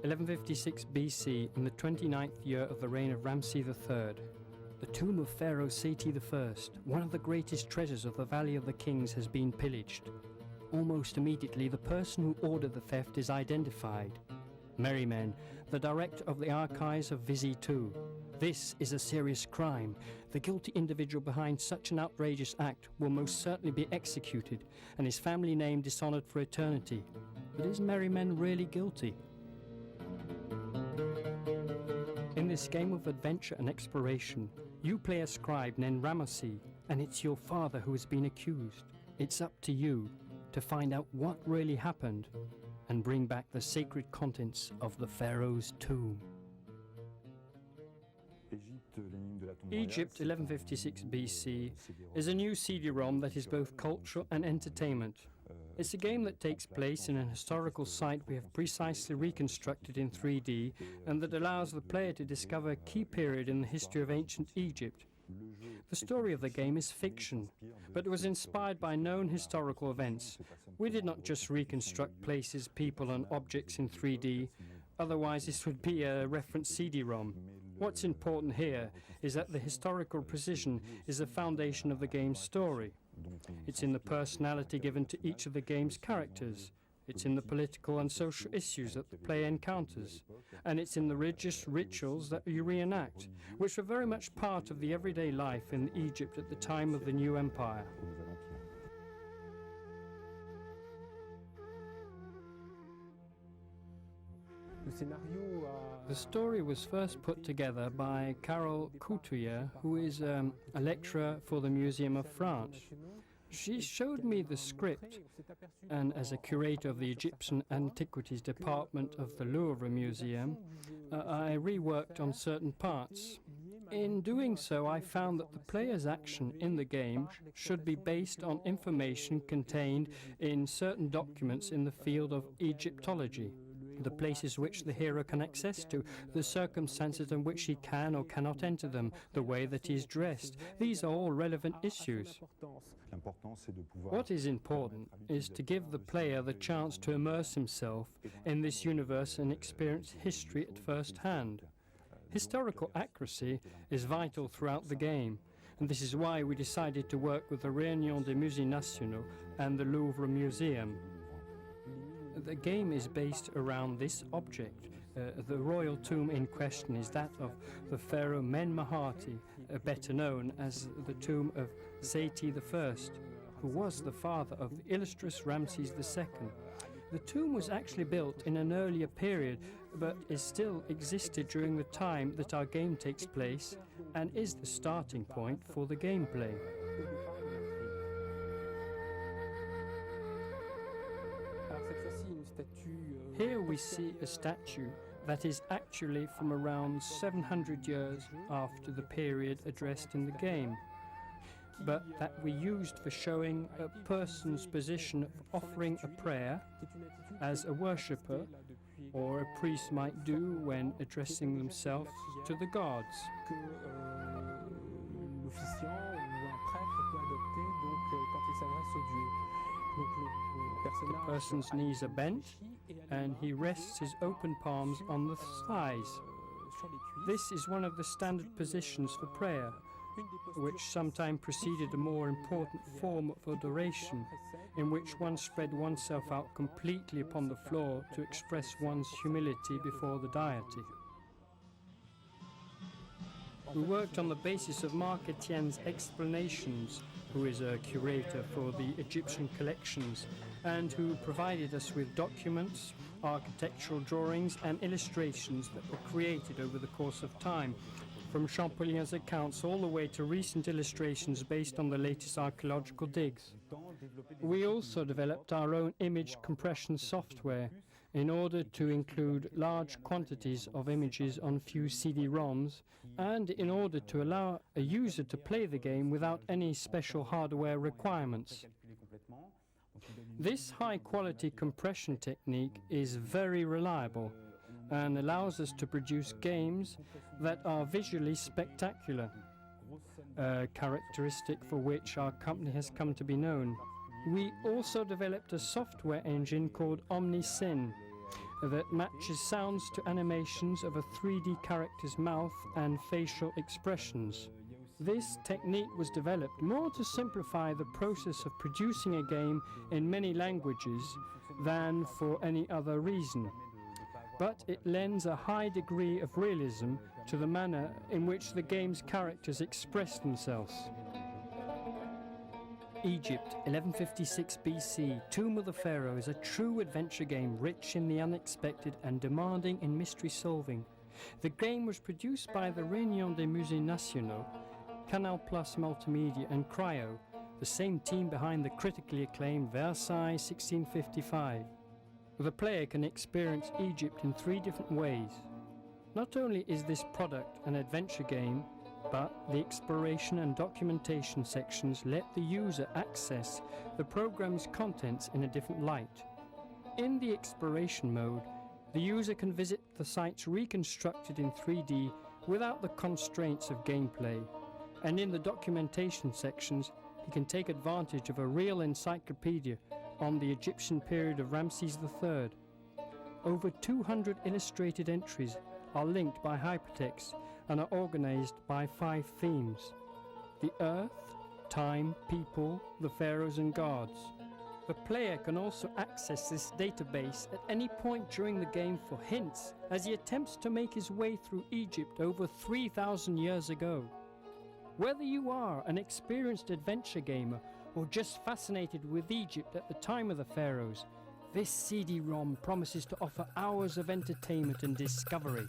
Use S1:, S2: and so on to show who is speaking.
S1: 1156 BC, in the 29th year of the reign of Ramses III, the tomb of Pharaoh Seti I, one of the greatest treasures of the Valley of the Kings, has been pillaged. Almost immediately, the person who ordered the theft is identified. Merrymen, the director of the archives of Vizi II. This is a serious crime. The guilty individual behind such an outrageous act will most certainly be executed, and his family name dishonoured for eternity. But is Merrymen really guilty? In this game of adventure and exploration, you play a scribe named Ramesses, and it's your father who has been accused. It's up to you to find out what really happened and bring back the sacred contents of the Pharaoh's tomb. Egypt 1156 BC is a new CD-ROM that is both cultural and entertainment. It's a game that takes place in an historical site we have precisely reconstructed in 3D and that allows the player to discover a key period in the history of ancient Egypt. The story of the game is fiction, but it was inspired by known historical events. We did not just reconstruct places, people and objects in 3D, otherwise this would be a reference CD-ROM. What's important here is that the historical precision is the foundation of the game's story. It's in the personality given to each of the game's characters. It's in the political and social issues that the player encounters. And it's in the religious rituals that you reenact, which were very much part of the everyday life in Egypt at the time of the new empire. The story was first put together by Carole Couturier, who is a lecturer for the Museum of France. She showed me the script, and as a curator of the Egyptian Antiquities Department of the Louvre Museum, I reworked on certain parts. In doing so, I found that the player's action in the game should be based on information contained in certain documents in the field of Egyptology. The places which the hero can access to, the circumstances in which he can or cannot enter them, the way that he is dressed. These are all relevant issues. What is important is to give the player the chance to immerse himself in this universe and experience history at first hand. Historical accuracy is vital throughout the game, and this is why we decided to work with the Réunion des Musées Nationaux and the Louvre Museum. The game is based around this object. The royal tomb in question is that of the pharaoh Men-Mahati, better known as the tomb of Seti I, who was the father of the illustrious Ramses II. The tomb was actually built in an earlier period, but is still existed during the time that our game takes place and is the starting point for the gameplay. Here we see a statue that is actually from around 700 years after the period addressed in the game, but that we used for showing a person's position of offering a prayer as a worshipper or a priest might do when addressing themselves to the gods. The person's knees are bent and he rests his open palms on the thighs. This is one of the standard positions for prayer, which sometimes preceded a more important form of adoration, in which one spread oneself out completely upon the floor to express one's humility before the deity. We worked on the basis of Marc Etienne's explanations, who is a curator for the Egyptian collections and who provided us with documents, architectural drawings and illustrations that were created over the course of time, from Champollion's accounts all the way to recent illustrations based on the latest archaeological digs. We also developed our own image compression software in order to include large quantities of images on few CD-ROMs and in order to allow a user to play the game without any special hardware requirements. This high-quality compression technique is very reliable and allows us to produce games that are visually spectacular, a characteristic for which our company has come to be known. We also developed a software engine called OmniSyn that matches sounds to animations of a 3D character's mouth and facial expressions. This technique was developed more to simplify the process of producing a game in many languages than for any other reason. But it lends a high degree of realism to the manner in which the game's characters express themselves. Egypt, 1156 BC, Tomb of the Pharaoh is a true adventure game rich in the unexpected and demanding in mystery solving. The game was produced by the Réunion des Musées Nationaux, Canal Multimédia and Cryo, the same team behind the critically acclaimed Versailles 1655. The player can experience Egypt in 3 different ways. Not only is this product an adventure game, but the exploration and documentation sections let the user access the program's contents in a different light. In the exploration mode, the user can visit the sites reconstructed in 3D without the constraints of gameplay. And in the documentation sections, he can take advantage of a real encyclopedia on the Egyptian period of Ramses III. Over 200 illustrated entries are linked by hypertext and are organized by 5 themes: the earth, time, people, the pharaohs and gods. The player can also access this database at any point during the game for hints as he attempts to make his way through Egypt over 3,000 years ago. Whether you are an experienced adventure gamer or just fascinated with Egypt at the time of the pharaohs, this CD-ROM promises to offer hours of entertainment and discovery.